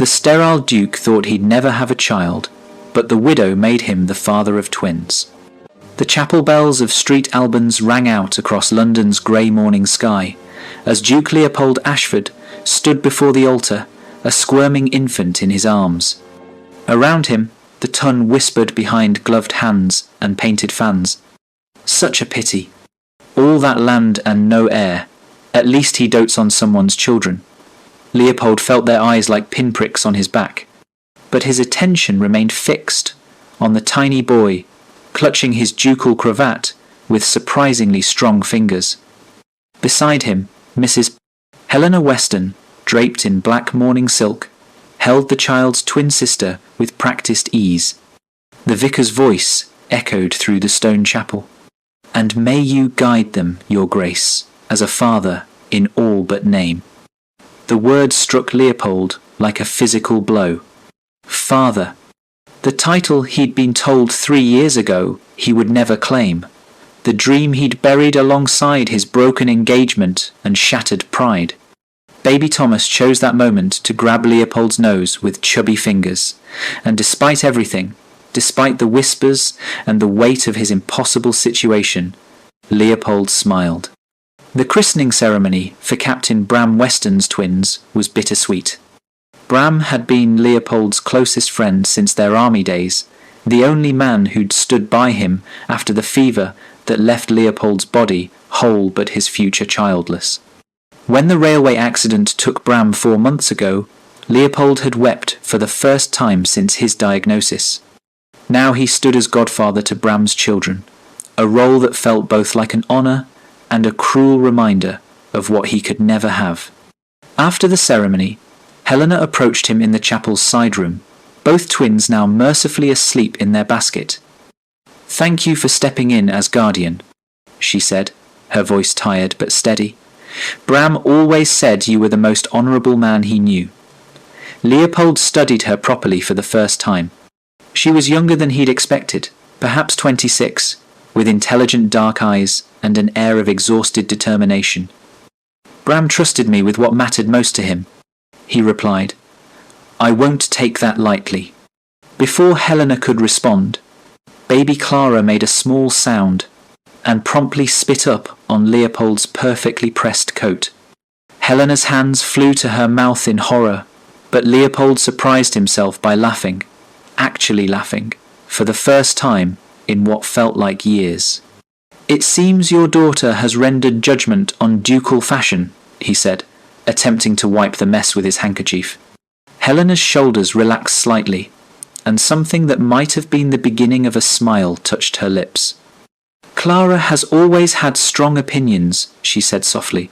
The sterile duke thought he'd never have a child, but the widow made him the father of twins. The chapel bells of St Albans rang out across London's grey morning sky, as Duke Leopold Ashford stood before the altar, a squirming infant in his arms. Around him, the ton whispered behind gloved hands and painted fans. Such a pity. All that land and no heir. At least he dotes on someone's children. Leopold felt their eyes like pinpricks on his back, but his attention remained fixed on the tiny boy, clutching his ducal cravat with surprisingly strong fingers. Beside him, Mrs. Helena Weston, draped in black mourning silk, held the child's twin sister with practised ease. The vicar's voice echoed through the stone chapel. "And may you guide them, your grace, as a father in all but name." The word struck Leopold like a physical blow. Father. The title he'd been told 3 years ago he would never claim. The dream he'd buried alongside his broken engagement and shattered pride. Baby Thomas chose that moment to grab Leopold's nose with chubby fingers, and despite everything, despite the whispers and the weight of his impossible situation, Leopold smiled. The christening ceremony for Captain Bram Weston's twins was bittersweet. Bram had been Leopold's closest friend since their army days, the only man who'd stood by him after the fever that left Leopold's body whole but his future childless. When the railway accident took Bram 4 months ago, Leopold had wept for the first time since his diagnosis. Now he stood as godfather to Bram's children, a role that felt both like an honour and a cruel reminder of what he could never have. After the ceremony, Helena approached him in the chapel's side room, both twins now mercifully asleep in their basket. "Thank you for stepping in as guardian," she said, her voice tired but steady. "Bram always said you were the most honourable man he knew." Leopold studied her properly for the first time. She was younger than he'd expected, perhaps 26, with intelligent dark eyes and an air of exhausted determination. "Bram trusted me with what mattered most to him," he replied. "I won't take that lightly." Before Helena could respond, baby Clara made a small sound and promptly spit up on Leopold's perfectly pressed coat. Helena's hands flew to her mouth in horror, but Leopold surprised himself by laughing, actually laughing, for the first time in what felt like years. "It seems your daughter has rendered judgment on ducal fashion," he said, attempting to wipe the mess with his handkerchief. Helena's shoulders relaxed slightly, and something that might have been the beginning of a smile touched her lips. "Clara has always had strong opinions," she said softly.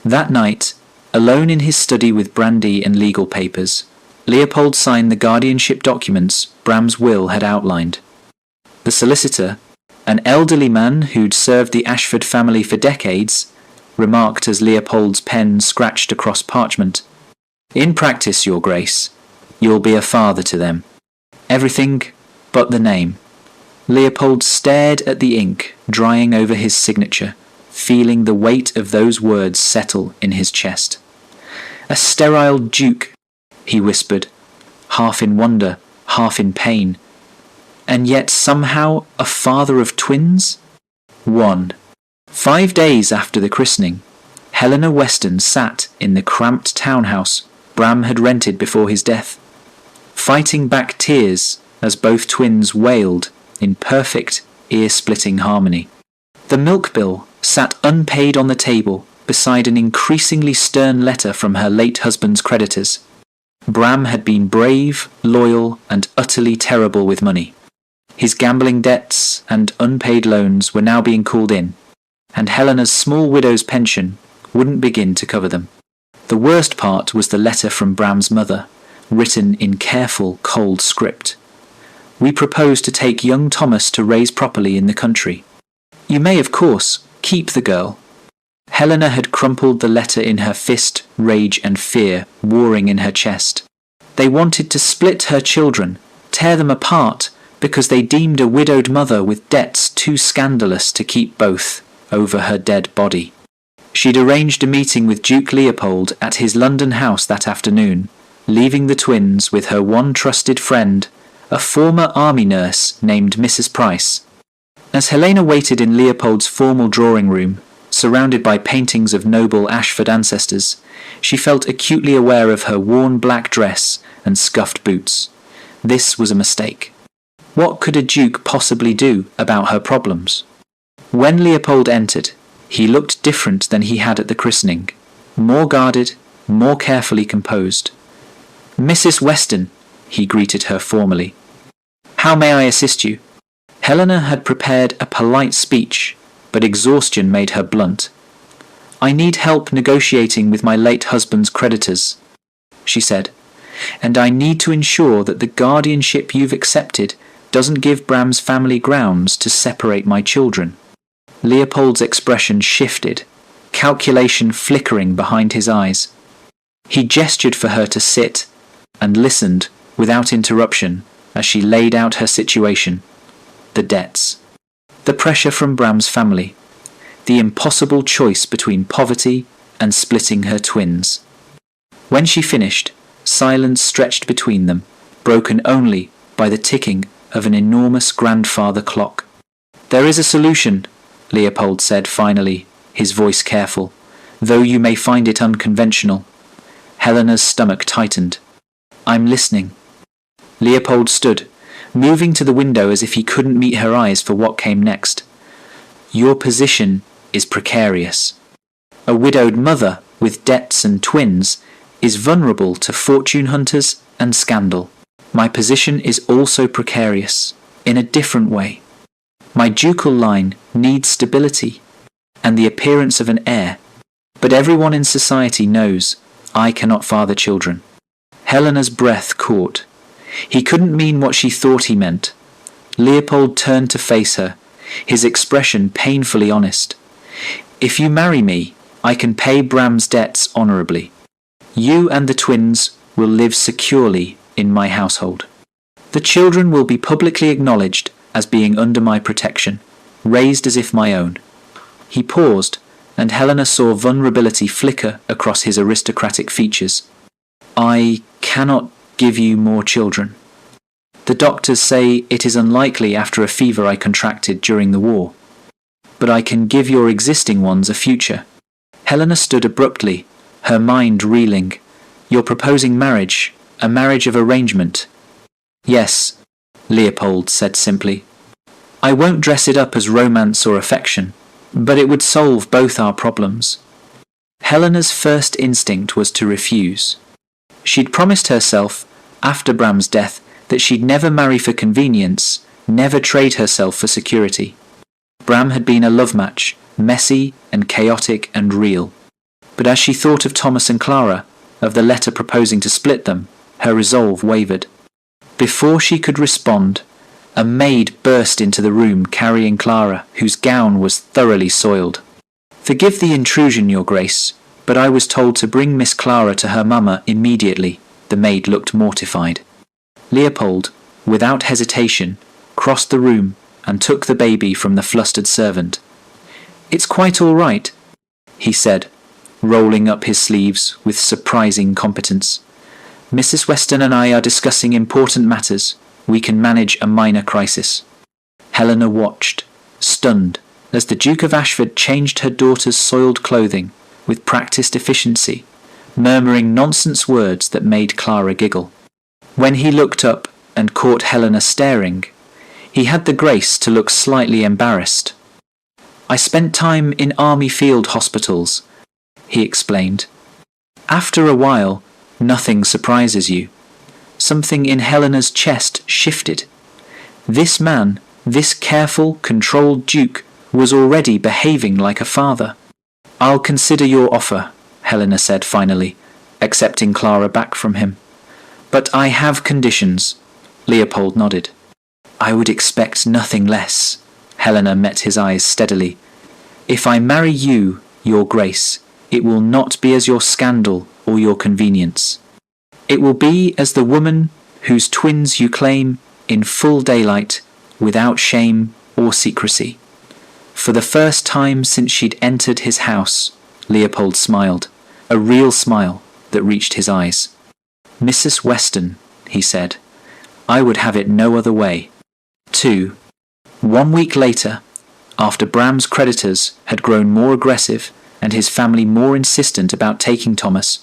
That night, alone in his study with brandy and legal papers, Leopold signed the guardianship documents Bram's will had outlined. The solicitor, an elderly man who'd served the Ashford family for decades, remarked as Leopold's pen scratched across parchment, "In practice, Your Grace, you'll be a father to them. Everything but the name." Leopold stared at the ink drying over his signature, feeling the weight of those words settle in his chest. "A sterile duke," he whispered, half in wonder, half in pain. "And yet somehow a father of twins?" 1. 5 days after the christening, Helena Weston sat in the cramped townhouse Bram had rented before his death, fighting back tears as both twins wailed in perfect, ear-splitting harmony. The milk bill sat unpaid on the table beside an increasingly stern letter from her late husband's creditors. Bram had been brave, loyal, and utterly terrible with money. His gambling debts and unpaid loans were now being called in, and Helena's small widow's pension wouldn't begin to cover them. The worst part was the letter from Bram's mother, written in careful, cold script. "We propose to take young Thomas to raise properly in the country. You may, of course, keep the girl." Helena had crumpled the letter in her fist, rage and fear warring in her chest. They wanted to split her children, tear them apart, because they deemed a widowed mother with debts too scandalous to keep both over her dead body. She'd arranged a meeting with Duke Leopold at his London house that afternoon, leaving the twins with her one trusted friend, a former army nurse named Mrs. Price. As Helena waited in Leopold's formal drawing room, surrounded by paintings of noble Ashford ancestors, she felt acutely aware of her worn black dress and scuffed boots. This was a mistake. What could a duke possibly do about her problems? When Leopold entered, he looked different than he had at the christening, more guarded, more carefully composed. "Mrs. Weston," he greeted her formally. "How may I assist you?" Helena had prepared a polite speech, but exhaustion made her blunt. "I need help negotiating with my late husband's creditors," she said, "and I need to ensure that the guardianship you've accepted doesn't give Bram's family grounds to separate my children." Leopold's expression shifted, calculation flickering behind his eyes. He gestured for her to sit and listened without interruption as she laid out her situation. The debts, the pressure from Bram's family, the impossible choice between poverty and splitting her twins. When she finished, silence stretched between them, broken only by the ticking of an enormous grandfather clock. "There is a solution," Leopold said finally, his voice careful, "though you may find it unconventional." Helena's stomach tightened. "I'm listening." Leopold stood, moving to the window as if he couldn't meet her eyes for what came next. "Your position is precarious. A widowed mother with debts and twins is vulnerable to fortune hunters and scandal. My position is also precarious, in a different way. My ducal line needs stability and the appearance of an heir, but everyone in society knows I cannot father children." Helena's breath caught. He couldn't mean what she thought he meant. Leopold turned to face her, his expression painfully honest. "If you marry me, I can pay Bram's debts honourably. You and the twins will live securely in my household. The children will be publicly acknowledged as being under my protection, raised as if my own." He paused, and Helena saw vulnerability flicker across his aristocratic features. "I cannot give you more children. The doctors say it is unlikely after a fever I contracted during the war. But I can give your existing ones a future." Helena stood abruptly, her mind reeling. "You're proposing marriage, a marriage of arrangement?" "Yes," Leopold said simply. "I won't dress it up as romance or affection, but it would solve both our problems." Helena's first instinct was to refuse. She'd promised herself, after Bram's death, that she'd never marry for convenience, never trade herself for security. Bram had been a love match, messy and chaotic and real. But as she thought of Thomas and Clara, of the letter proposing to split them, her resolve wavered. Before she could respond, a maid burst into the room carrying Clara, whose gown was thoroughly soiled. "Forgive the intrusion, Your Grace, but I was told to bring Miss Clara to her mamma immediately." The maid looked mortified. Leopold, without hesitation, crossed the room and took the baby from the flustered servant. "It's quite all right," he said, rolling up his sleeves with surprising competence. "Mrs. Weston and I are discussing important matters. We can manage a minor crisis." Helena watched, stunned, as the Duke of Ashford changed her daughter's soiled clothing with practiced efficiency, murmuring nonsense words that made Clara giggle. When he looked up and caught Helena staring, he had the grace to look slightly embarrassed. "I spent time in army field hospitals," he explained. After a while, nothing surprises you. Something in Helena's chest shifted. This man, this careful, controlled duke, was already behaving like a father. "I'll consider your offer," Helena said finally, accepting Clara back from him. "But I have conditions." Leopold nodded. "I would expect nothing less." Helena met his eyes steadily. "If I marry you, Your Grace, it will not be as your scandal or your convenience. It will be as the woman whose twins you claim in full daylight, without shame or secrecy." For the first time since she'd entered his house, Leopold smiled, a real smile that reached his eyes. "Mrs. Weston," he said, "I would have it no other way." 2. 1 week later, after Bram's creditors had grown more aggressive and his family more insistent about taking Thomas,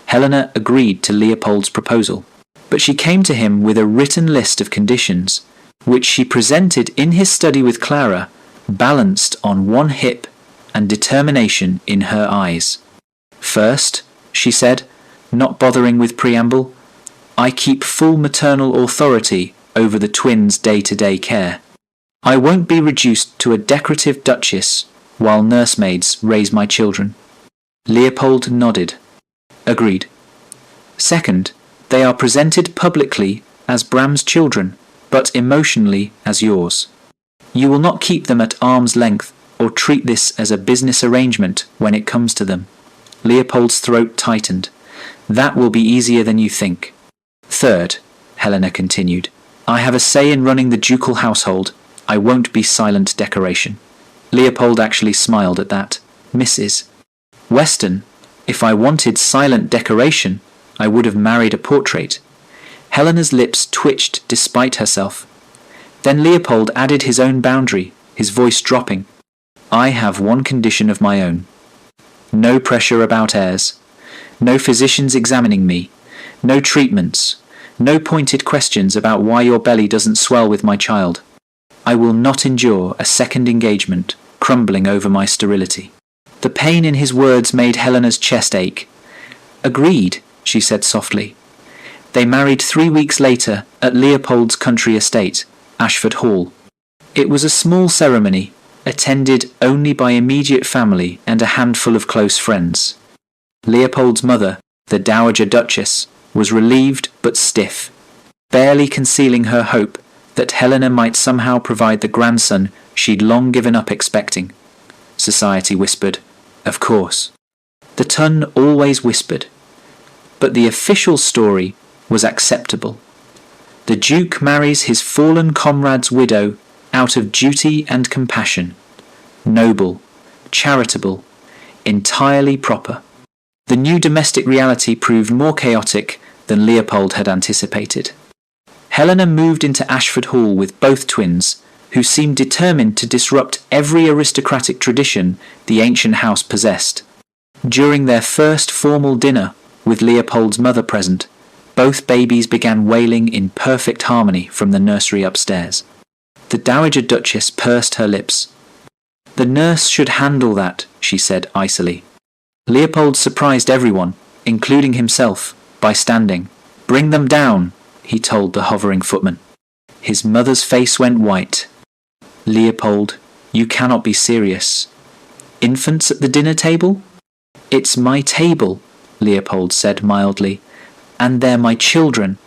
Helena agreed to Leopold's proposal. But she came to him with a written list of conditions, which she presented in his study with Clara, balanced on one hip and determination in her eyes. "First," she said, not bothering with preamble, "I keep full maternal authority over the twins' day-to-day care. I won't be reduced to a decorative duchess while nursemaids raise my children." Leopold nodded. "Agreed." "Second, they are presented publicly as Bram's children, but emotionally as yours. You will not keep them at arm's length or treat this as a business arrangement when it comes to them." Leopold's throat tightened. "That will be easier than you think." "Third," Helena continued, "I have a say in running the ducal household. I won't be silent decoration." Leopold actually smiled at that. "Mrs. Weston, if I wanted silent decoration, I would have married a portrait." Helena's lips twitched despite herself. Then Leopold added his own boundary, his voice dropping. "I have one condition of my own. No pressure about heirs. No physicians examining me. No treatments. No pointed questions about why your belly doesn't swell with my child. I will not endure a second engagement crumbling over my sterility." The pain in his words made Helena's chest ache. "Agreed," she said softly. They married 3 weeks later at Leopold's country estate, Ashford Hall. It was a small ceremony, attended only by immediate family and a handful of close friends. Leopold's mother, the Dowager Duchess, was relieved but stiff, barely concealing her hope that Helena might somehow provide the grandson she'd long given up expecting. Society whispered, "Of course." The Tun always whispered. But the official story was acceptable. The Duke marries his fallen comrade's widow out of duty and compassion. Noble, charitable, entirely proper. The new domestic reality proved more chaotic than Leopold had anticipated. Helena moved into Ashford Hall with both twins, who seemed determined to disrupt every aristocratic tradition the ancient house possessed. During their first formal dinner, with Leopold's mother present, both babies began wailing in perfect harmony from the nursery upstairs. The Dowager Duchess pursed her lips. "The nurse should handle that," she said icily. Leopold surprised everyone, including himself, by standing. "Bring them down," he told the hovering footman. His mother's face went white. "Leopold, you cannot be serious. Infants at the dinner table?" "It's my table," Leopold said mildly, "and they're my children."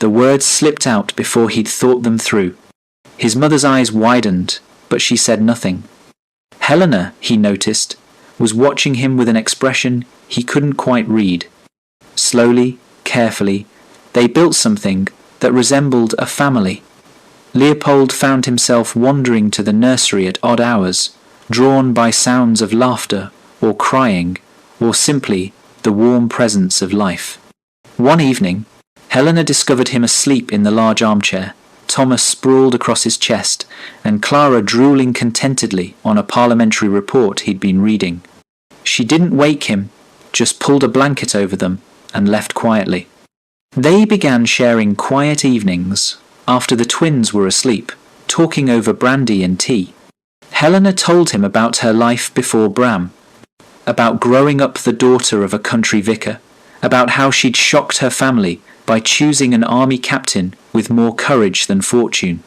The words slipped out before he'd thought them through. His mother's eyes widened, but she said nothing. Helena, he noticed, was watching him with an expression he couldn't quite read. Slowly, carefully, they built something that resembled a family. Leopold found himself wandering to the nursery at odd hours, drawn by sounds of laughter or crying, or simply the warm presence of life. One evening, Helena discovered him asleep in the large armchair, Thomas sprawled across his chest, and Clara drooling contentedly on a parliamentary report he'd been reading. She didn't wake him, just pulled a blanket over them and left quietly. They began sharing quiet evenings after the twins were asleep, talking over brandy and tea. Helena told him about her life before Bram, about growing up the daughter of a country vicar, about how she'd shocked her family by choosing an army captain with more courage than fortune.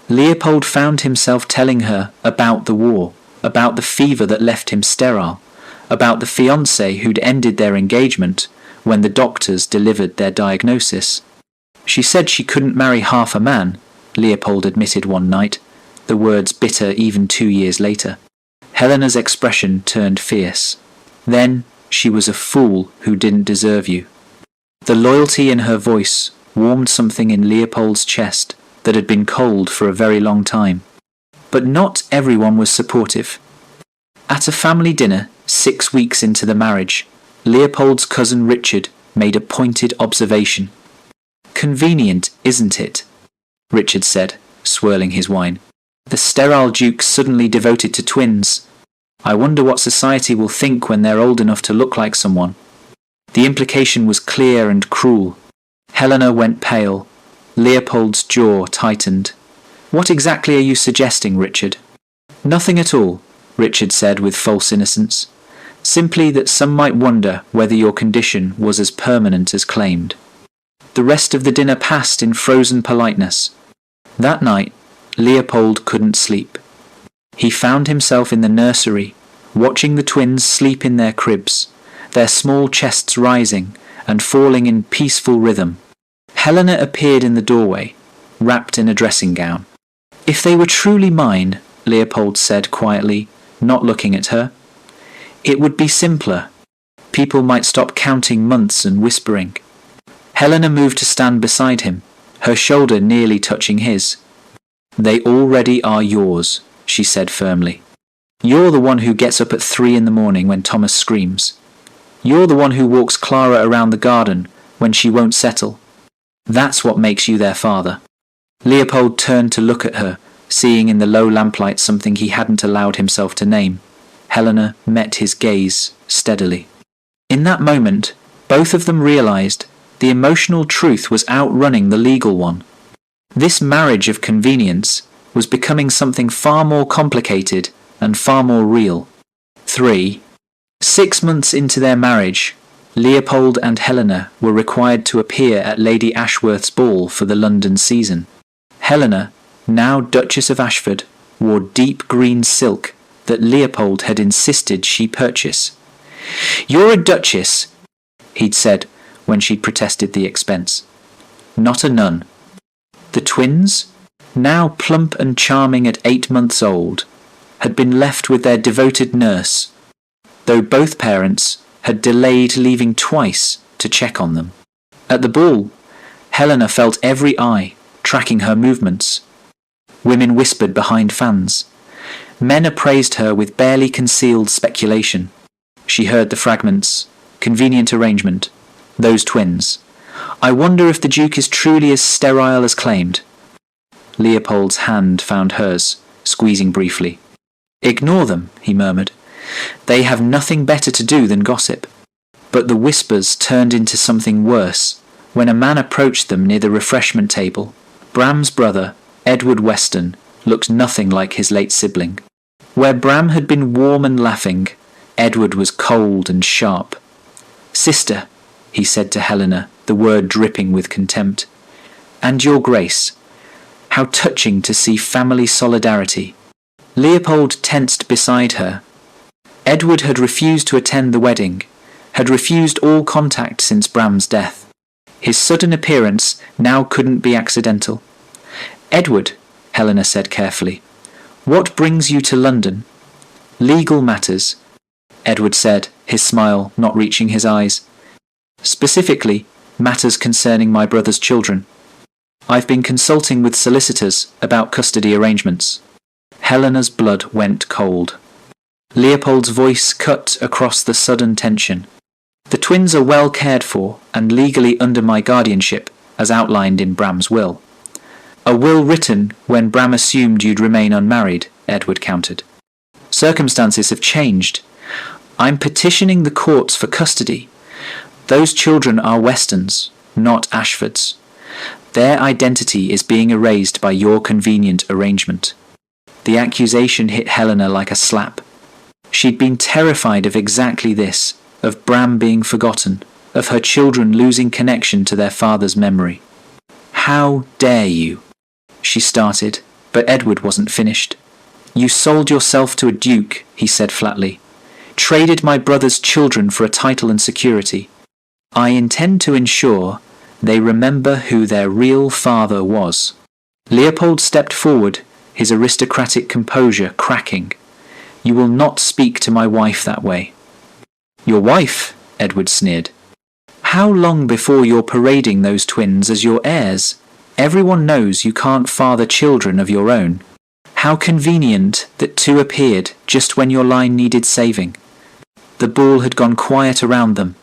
Leopold found himself telling her about the war, about the fever that left him sterile, about the fiancé who'd ended their engagement when the doctors delivered their diagnosis. She said she couldn't marry half a man, Leopold admitted one night, the words bitter even 2 years later. Helena's expression turned fierce. "Then she was a fool who didn't deserve you." The loyalty in her voice warmed something in Leopold's chest that had been cold for a very long time. But not everyone was supportive. At a family dinner 6 weeks into the marriage, Leopold's cousin Richard, made a pointed observation. "Convenient, isn't it?" Richard said, swirling his wine. "The sterile Duke suddenly devoted to twins. I wonder what society will think when they're old enough to look like someone." The implication was clear and cruel. Helena went pale. Leopold's jaw tightened. "What exactly are you suggesting, Richard?" "Nothing at all," Richard said with false innocence. "Simply that some might wonder whether your condition was as permanent as claimed." The rest of the dinner passed in frozen politeness. That night, Leopold couldn't sleep. He found himself in the nursery, watching the twins sleep in their cribs, their small chests rising and falling in peaceful rhythm. Helena appeared in the doorway, wrapped in a dressing gown. "If they were truly mine," Leopold said quietly, not looking at her, "it would be simpler. People might stop counting months and whispering." Helena moved to stand beside him, her shoulder nearly touching his. "They already are yours," she said firmly. "You're the one who gets up at 3 in the morning when Thomas screams. You're the one who walks Clara around the garden when she won't settle. That's what makes you their father." Leopold turned to look at her, seeing in the low lamplight something he hadn't allowed himself to name. Helena met his gaze steadily. In that moment, both of them realized the emotional truth was outrunning the legal one. This marriage of convenience was becoming something far more complicated and far more real. 3. 6 months into their marriage, Leopold and Helena were required to appear at Lady Ashworth's ball for the London season. Helena, now Duchess of Ashford, wore deep green silk that Leopold had insisted she purchase. "You're a duchess," he'd said when she'd protested the expense. "Not a nun." The twins, now plump and charming at 8 months old, had been left with their devoted nurse, though both parents had delayed leaving twice to check on them. At the ball, Helena felt every eye, tracking her movements. Women whispered behind fans. Men appraised her with barely concealed speculation. She heard the fragments. "Convenient arrangement. Those twins. I wonder if the Duke is truly as sterile as claimed." Leopold's hand found hers, squeezing briefly. "Ignore them," he murmured. "They have nothing better to do than gossip." But the whispers turned into something worse when a man approached them near the refreshment table. Bram's brother, Edward Weston, looked nothing like his late sibling. Where Bram had been warm and laughing, Edward was cold and sharp. "Sister," he said to Helena, the word dripping with contempt. "And your Grace. How touching to see family solidarity." Leopold tensed beside her. Edward had refused to attend the wedding, had refused all contact since Bram's death. His sudden appearance now couldn't be accidental. "Edward," Helena said carefully, "what brings you to London?" "Legal matters," Edward said, his smile not reaching his eyes. "Specifically, matters concerning my brother's children. I've been consulting with solicitors about custody arrangements." Helena's blood went cold. Leopold's voice cut across the sudden tension. "The twins are well cared for and legally under my guardianship, as outlined in Bram's will." "A will written when Bram assumed you'd remain unmarried," Edward countered. "Circumstances have changed. I'm petitioning the courts for custody. Those children are Westons, not Ashfords. Their identity is being erased by your convenient arrangement." The accusation hit Helena like a slap. She'd been terrified of exactly this, of Bram being forgotten, of her children losing connection to their father's memory. "How dare you?" she started, but Edward wasn't finished. "You sold yourself to a duke," he said flatly. "Traded my brother's children for a title and security. I intend to ensure they remember who their real father was." Leopold stepped forward, his aristocratic composure cracking. "You will not speak to my wife that way." "Your wife?" Edward sneered. "How long before you're parading those twins as your heirs? Everyone knows you can't father children of your own. How convenient that 2 appeared just when your line needed saving." The ball had gone quiet around them.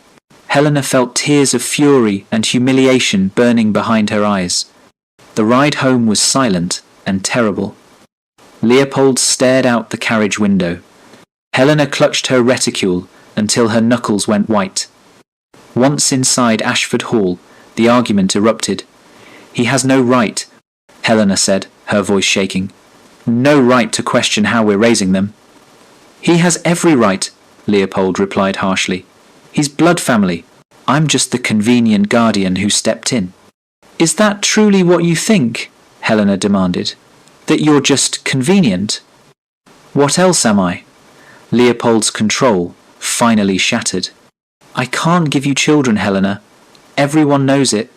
Helena felt tears of fury and humiliation burning behind her eyes. The ride home was silent and terrible. Leopold stared out the carriage window. Helena clutched her reticule until her knuckles went white. Once inside Ashford Hall, the argument erupted. "He has no right," Helena said, her voice shaking. "No right to question how we're raising them." "He has every right," Leopold replied harshly. "He's blood family. I'm just the convenient guardian who stepped in." "Is that truly what you think?" Helena demanded. "That you're just convenient?" "What else am I?" Leopold's control finally shattered. "I can't give you children, Helena. Everyone knows it.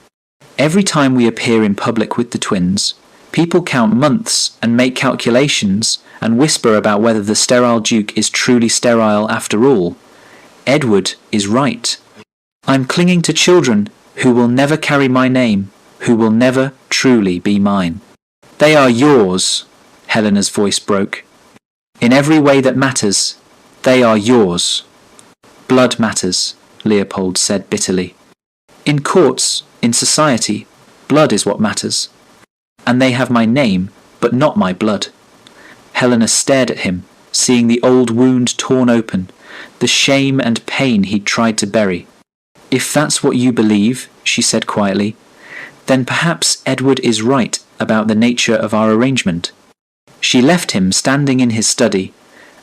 Every time we appear in public with the twins, people count months and make calculations and whisper about whether the sterile Duke is truly sterile after all. Edward is right. I'm clinging to children who will never carry my name, who will never truly be mine." "They are yours," Helena's voice broke. "In every way that matters, they are yours." "Blood matters," Leopold said bitterly. "In courts, in society, blood is what matters. And they have my name, but not my blood." Helena stared at him, seeing the old wound torn open, the shame and pain he'd tried to bury. "If that's what you believe," she said quietly, "then perhaps Edward is right about the nature of our arrangement." She left him standing in his study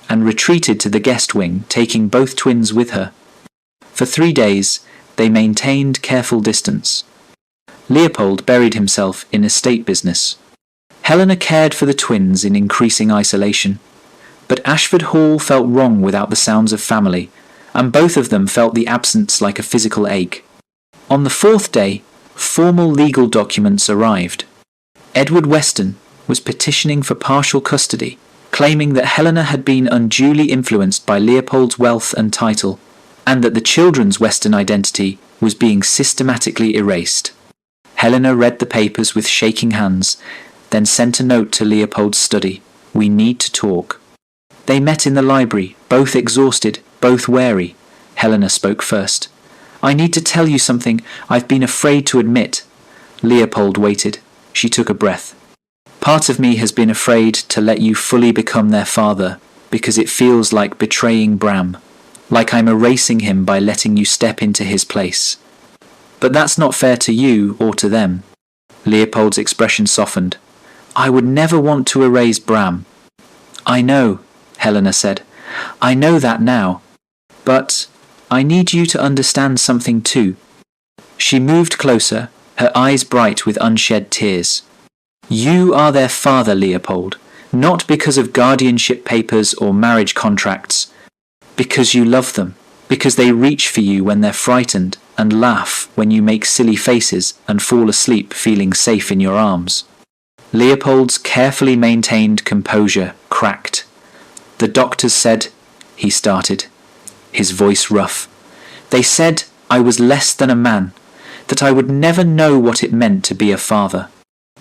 and retreated to the guest wing, taking both twins with her. For 3 days, they maintained careful distance. Leopold buried himself in estate business. Helena cared for the twins in increasing isolation. But Ashford Hall felt wrong without the sounds of family, and both of them felt the absence like a physical ache. On the 4th day, formal legal documents arrived. Edward Weston was petitioning for partial custody, claiming that Helena had been unduly influenced by Leopold's wealth and title, and that the children's Western identity was being systematically erased. Helena read the papers with shaking hands, then sent a note to Leopold's study. "We need to talk." They met in the library, both exhausted, both wary. Helena spoke first. "I need to tell you something I've been afraid to admit." Leopold waited. She took a breath. "Part of me has been afraid to let you fully become their father, because it feels like betraying Bram, like I'm erasing him by letting you step into his place. But that's not fair to you or to them." Leopold's expression softened. "I would never want to erase Bram." "I know," Helena said. "I know that now. But I need you to understand something too." She moved closer, her eyes bright with unshed tears. "You are their father, Leopold, not because of guardianship papers or marriage contracts. Because you love them, because they reach for you when they're frightened and laugh when you make silly faces and fall asleep feeling safe in your arms." Leopold's carefully maintained composure cracked. "The doctors said," he started, his voice rough. "They said I was less than a man, that I would never know what it meant to be a father.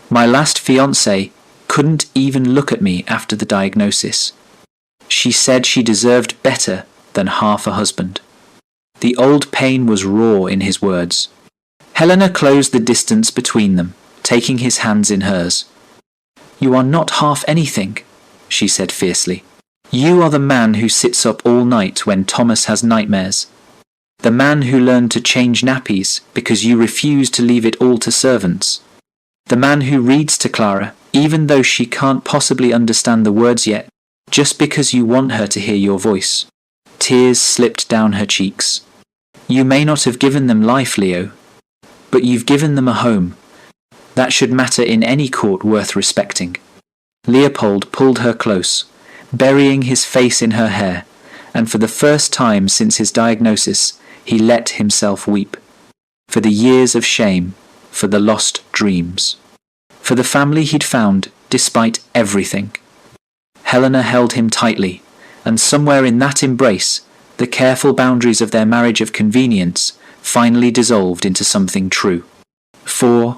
My last fiancée couldn't even look at me after the diagnosis. She said she deserved better than half a husband." The old pain was raw in his words. Helena closed the distance between them, taking his hands in hers. "You are not half anything," she said fiercely. "You are the man who sits up all night when Thomas has nightmares. The man who learned to change nappies because you refuse to leave it all to servants. The man who reads to Clara, even though she can't possibly understand the words yet, just because you want her to hear your voice." Tears slipped down her cheeks. "You may not have given them life, Leo, but you've given them a home. That should matter in any court worth respecting." Leopold pulled her close, burying his face in her hair, and for the first time since his diagnosis, he let himself weep. For the years of shame, for the lost dreams, for the family he'd found despite everything. Helena held him tightly, and somewhere in that embrace, the careful boundaries of their marriage of convenience finally dissolved into something true. 4.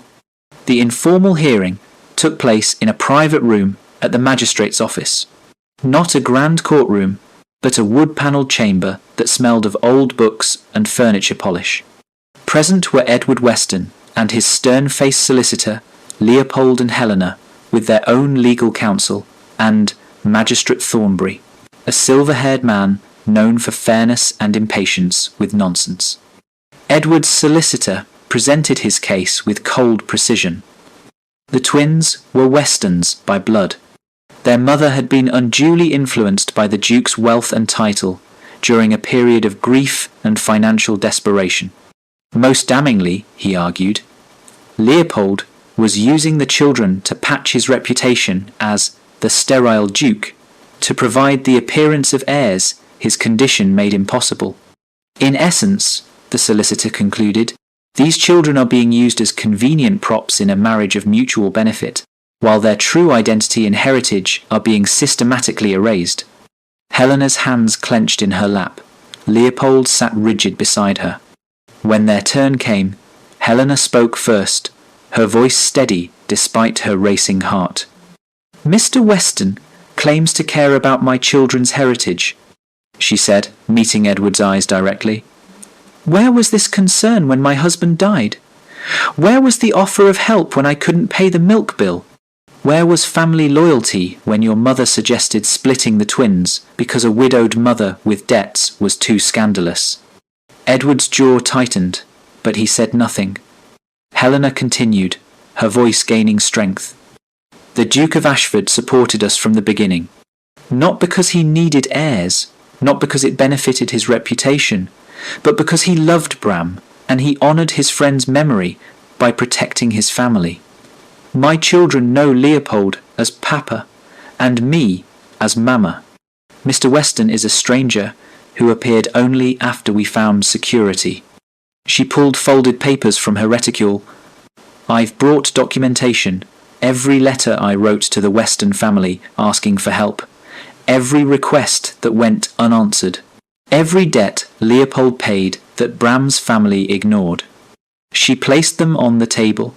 The informal hearing took place in a private room at the magistrate's office. Not a grand courtroom, but a wood-panelled chamber that smelled of old books and furniture polish. Present were Edward Weston and his stern-faced solicitor, Leopold and Helena, with their own legal counsel, and Magistrate Thornbury, a silver-haired man known for fairness and impatience with nonsense. Edward's solicitor presented his case with cold precision. The twins were Westons by blood. Their mother had been unduly influenced by the Duke's wealth and title during a period of grief and financial desperation. Most damningly, he argued, Leopold was using the children to patch his reputation as the sterile Duke, to provide the appearance of heirs his condition made impossible. In essence, the solicitor concluded, these children are being used as convenient props in a marriage of mutual benefit, while their true identity and heritage are being systematically erased. Helena's hands clenched in her lap. Leopold sat rigid beside her. When their turn came, Helena spoke first, her voice steady despite her racing heart. Mr. Weston claims to care about my children's heritage, she said, meeting Edward's eyes directly. Where was this concern when my husband died? Where was the offer of help when I couldn't pay the milk bill? Where was family loyalty when your mother suggested splitting the twins because a widowed mother with debts was too scandalous? Edward's jaw tightened, but he said nothing. Helena continued, her voice gaining strength. The Duke of Ashford supported us from the beginning. Not because he needed heirs, not because it benefited his reputation, but because he loved Bram and he honoured his friend's memory by protecting his family. My children know Leopold as Papa and me as Mama. Mr. Weston is a stranger who appeared only after we found security. She pulled folded papers from her reticule. I've brought documentation, every letter I wrote to the Weston family asking for help, every request that went unanswered, every debt Leopold paid that Bram's family ignored. She placed them on the table.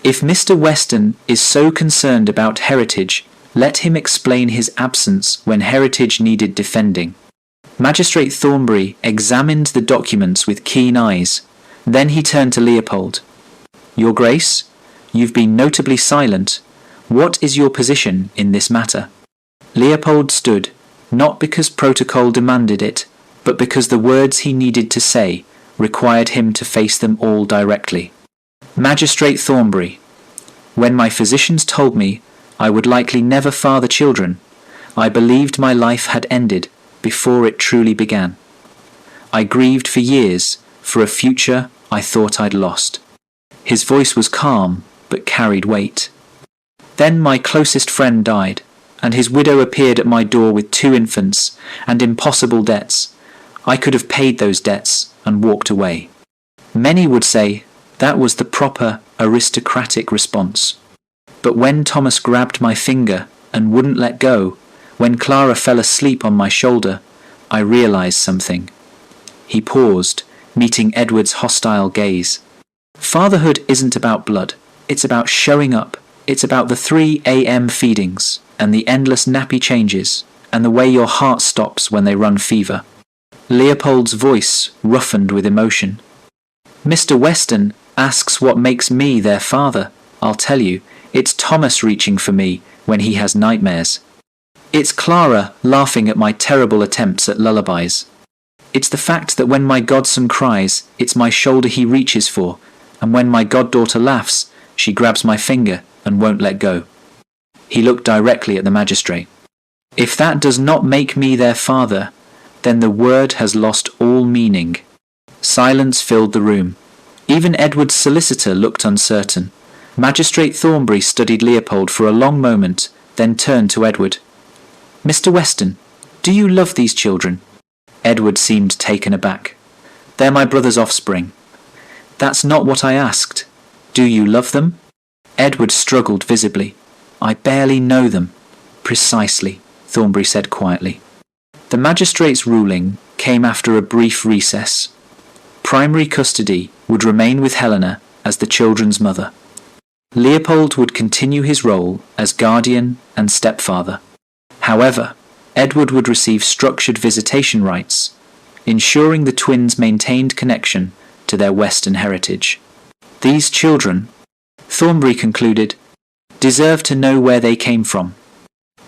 If Mr. Weston is so concerned about heritage, let him explain his absence when heritage needed defending. Magistrate Thornbury examined the documents with keen eyes. Then he turned to Leopold. Your Grace, you've been notably silent. What is your position in this matter? Leopold stood, not because protocol demanded it, but because the words he needed to say required him to face them all directly. Magistrate Thornbury, when my physicians told me I would likely never father children, I believed my life had ended before it truly began. I grieved for years for a future I thought I'd lost. His voice was calm, but carried weight. Then my closest friend died, and his widow appeared at my door with 2 infants and impossible debts. I could have paid those debts and walked away. Many would say that was the proper aristocratic response. But when Thomas grabbed my finger and wouldn't let go, when Clara fell asleep on my shoulder, I realized something. He paused, meeting Edward's hostile gaze. Fatherhood isn't about blood. It's about showing up. It's about the 3 a.m. feedings and the endless nappy changes and the way your heart stops when they run fever. Leopold's voice roughened with emotion. Mr. Weston asks what makes me their father. I'll tell you, it's Thomas reaching for me when he has nightmares. It's Clara laughing at my terrible attempts at lullabies. It's the fact that when my godson cries, it's my shoulder he reaches for, and when my goddaughter laughs, she grabs my finger and won't let go. He looked directly at the magistrate. If that does not make me their father, then the word has lost all meaning. Silence filled the room. Even Edward's solicitor looked uncertain. Magistrate Thornbury studied Leopold for a long moment, then turned to Edward. Mr. Weston, do you love these children? Edward seemed taken aback. They're my brother's offspring. That's not what I asked. Do you love them? Edward struggled visibly. I barely know them. Precisely, Thornbury said quietly. The magistrate's ruling came after a brief recess. Primary custody would remain with Helena as the children's mother. Leopold would continue his role as guardian and stepfather. However, Edward would receive structured visitation rights, ensuring the twins maintained connection to their Western heritage. These children, Thornbury concluded, deserve to know where they came from,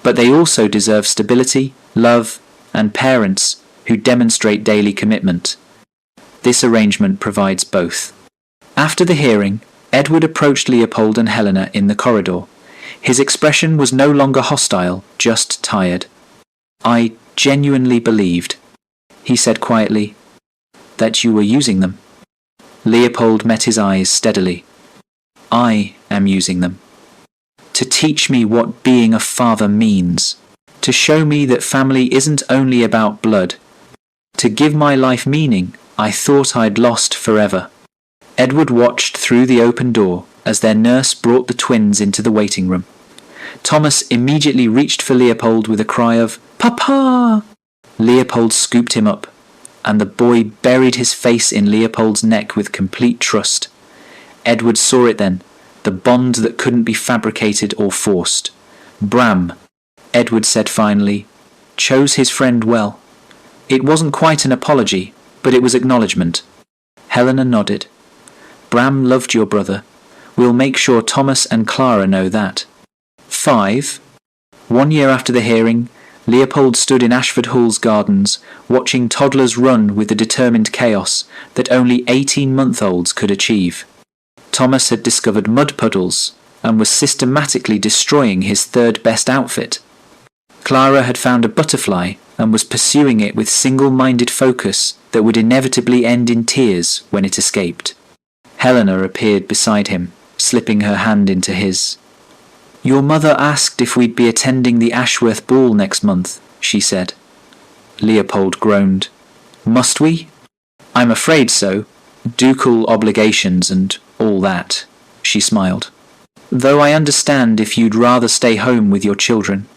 but they also deserve stability, love, and parents who demonstrate daily commitment. This arrangement provides both. After the hearing, Edward approached Leopold and Helena in the corridor. His expression was no longer hostile, just tired. "I genuinely believed," he said quietly, "that you were using them." Leopold met his eyes steadily. "I am using them. To teach me what being a father means. To show me that family isn't only about blood. To give my life meaning I thought I'd lost forever." Edward watched through the open door as their nurse brought the twins into the waiting room. Thomas immediately reached for Leopold with a cry of, "Papa!" Leopold scooped him up, and the boy buried his face in Leopold's neck with complete trust. Edward saw it then, the bond that couldn't be fabricated or forced. Bram, Edward said finally, chose his friend well. It wasn't quite an apology, but it was acknowledgement. Helena nodded. "Bram loved your brother. We'll make sure Thomas and Clara know that." 5. 1 year after the hearing, Leopold stood in Ashford Hall's gardens, watching toddlers run with the determined chaos that only 18-month-olds could achieve. Thomas had discovered mud puddles and was systematically destroying his third best outfit. Clara had found a butterfly and was pursuing it with single-minded focus that would inevitably end in tears when it escaped. Helena appeared beside him, slipping her hand into his. "Your mother asked if we'd be attending the Ashworth ball next month," she said. Leopold groaned. "Must we?" "I'm afraid so. Ducal obligations and all that," she smiled. "Though I understand if you'd rather stay home with your children."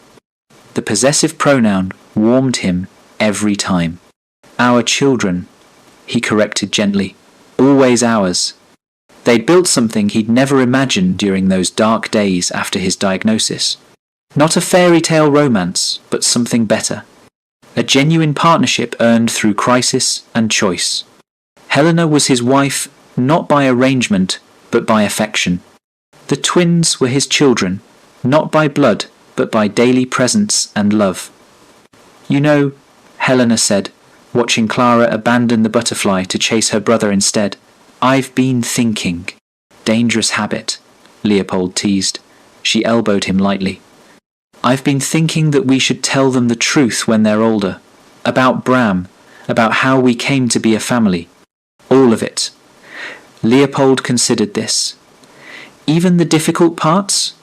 The possessive pronoun warmed him every time. "Our children," he corrected gently. "Always ours." They'd built something he'd never imagined during those dark days after his diagnosis. Not a fairy tale romance, but something better. A genuine partnership earned through crisis and choice. Helena was his wife not by arrangement, but by affection. The twins were his children, not by blood, but by daily presence and love. "You know," Helena said, watching Clara abandon the butterfly to chase her brother instead, "I've been thinking." "Dangerous habit," Leopold teased. She elbowed him lightly. "I've been thinking that we should tell them the truth when they're older. About Bram, about how we came to be a family. All of it." Leopold considered this. "Even the difficult parts?"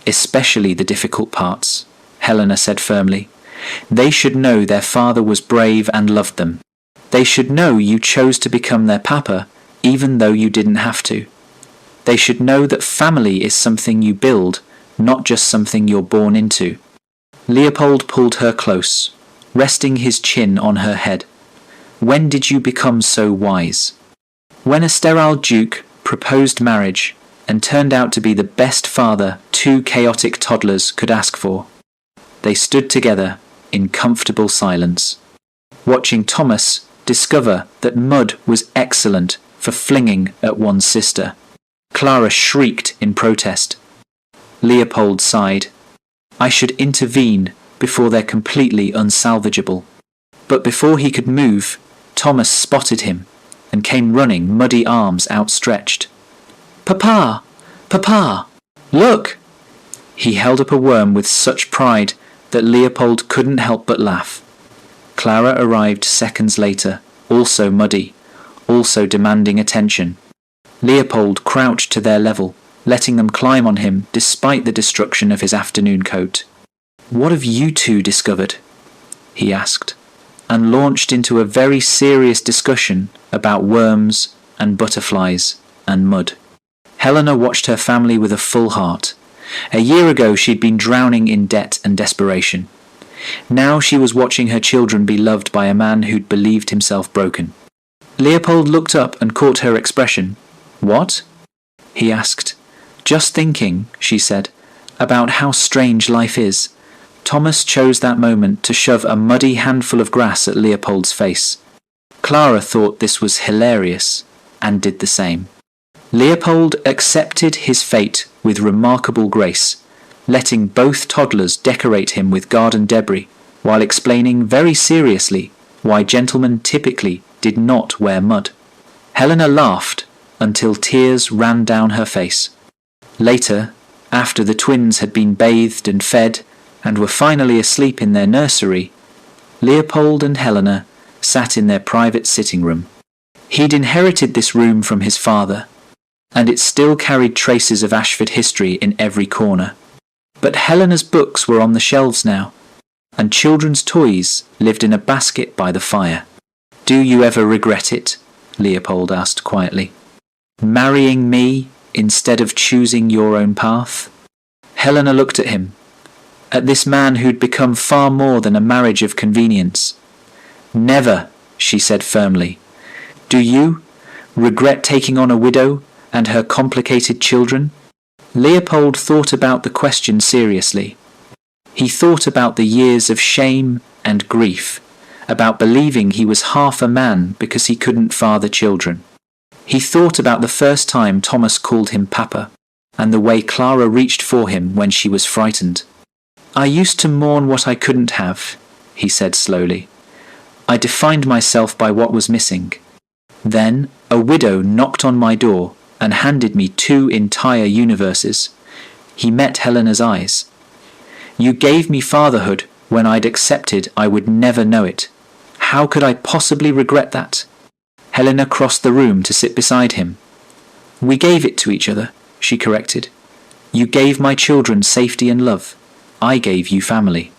"Especially the difficult parts," Helena said firmly. "They should know their father was brave and loved them. They should know you chose to become their papa, even though you didn't have to. They should know that family is something you build, not just something you're born into." Leopold pulled her close, resting his chin on her head. "When did you become so wise?" "When a sterile duke proposed marriage and turned out to be the best father 2 chaotic toddlers could ask for." They stood together in comfortable silence, watching Thomas discover that mud was excellent for flinging at one's sister. Clara shrieked in protest. Leopold sighed. "I should intervene before they're completely unsalvageable." But before he could move, Thomas spotted him and came running, muddy arms outstretched. "Papa! Papa! Look!" He held up a worm with such pride that Leopold couldn't help but laugh. Clara arrived seconds later, also muddy, also demanding attention. Leopold crouched to their level, letting them climb on him despite the destruction of his afternoon coat. "What have you two discovered?" he asked, and launched into a very serious discussion about worms and butterflies and mud. Helena watched her family with a full heart. A year ago she'd been drowning in debt and desperation. Now she was watching her children be loved by a man who'd believed himself broken. Leopold looked up and caught her expression. "What?" he asked. "Just thinking," she said, "about how strange life is. Thomas chose that moment to shove a muddy handful of grass at Leopold's face. Clara thought this was hilarious, and did the same. Leopold accepted his fate with remarkable grace, letting both toddlers decorate him with garden debris, while explaining very seriously why gentlemen typically did not wear mud. Helena laughed until tears ran down her face. Later, after the twins had been bathed and fed and were finally asleep in their nursery, Leopold and Helena sat in their private sitting room. He'd inherited this room from his father, and it still carried traces of Ashford history in every corner. But Helena's books were on the shelves now, and children's toys lived in a basket by the fire. "Do you ever regret it?" Leopold asked quietly. "Marrying me instead of choosing your own path?" Helena looked at him, at this man who'd become far more than a marriage of convenience. "Never," she said firmly. "Do you regret taking on a widow and her complicated children?" Leopold thought about the question seriously. He thought about the years of shame and grief, about believing he was half a man because he couldn't father children. He thought about the first time Thomas called him Papa, and the way Clara reached for him when she was frightened. "I used to mourn what I couldn't have," he said slowly. "I defined myself by what was missing. Then a widow knocked on my door and handed me 2 entire universes." He met Helena's eyes. "You gave me fatherhood when I'd accepted I would never know it. How could I possibly regret that?" Helena crossed the room to sit beside him. "We gave it to each other," she corrected. "You gave my children safety and love. I gave you family."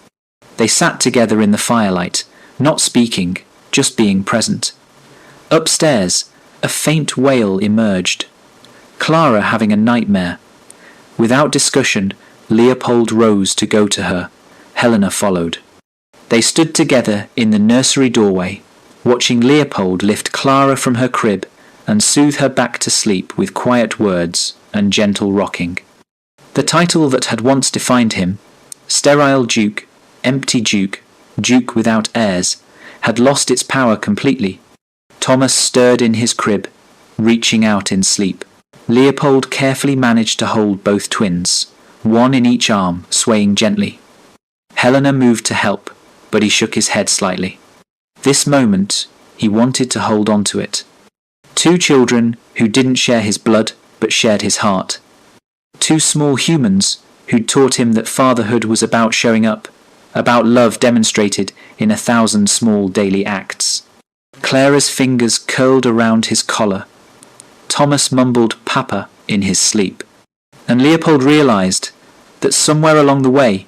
They sat together in the firelight, not speaking, just being present. Upstairs, a faint wail emerged. Clara having a nightmare. Without discussion, Leopold rose to go to her. Helena followed. They stood together in the nursery doorway, watching Leopold lift Clara from her crib and soothe her back to sleep with quiet words and gentle rocking. The title that had once defined him, Sterile Duke, Empty Duke, Duke without heirs, had lost its power completely. Thomas stirred in his crib, reaching out in sleep. Leopold carefully managed to hold both twins, one in each arm, swaying gently. Helena moved to help, but he shook his head slightly. This moment, he wanted to hold on to it. 2 children who didn't share his blood, but shared his heart. 2 small humans who'd taught him that fatherhood was about showing up, about love demonstrated in 1,000 small daily acts. Clara's fingers curled around his collar. Thomas mumbled Papa in his sleep. And Leopold realized that somewhere along the way,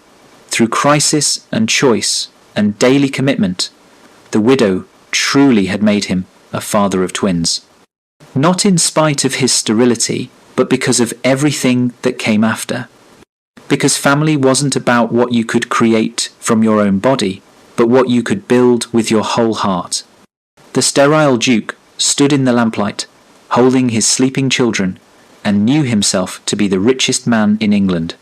through crisis and choice and daily commitment, the widow truly had made him a father of twins. Not in spite of his sterility, but because of everything that came after. Because family wasn't about what you could create from your own body, but what you could build with your whole heart. The sterile Duke stood in the lamplight, holding his sleeping children, and knew himself to be the richest man in England.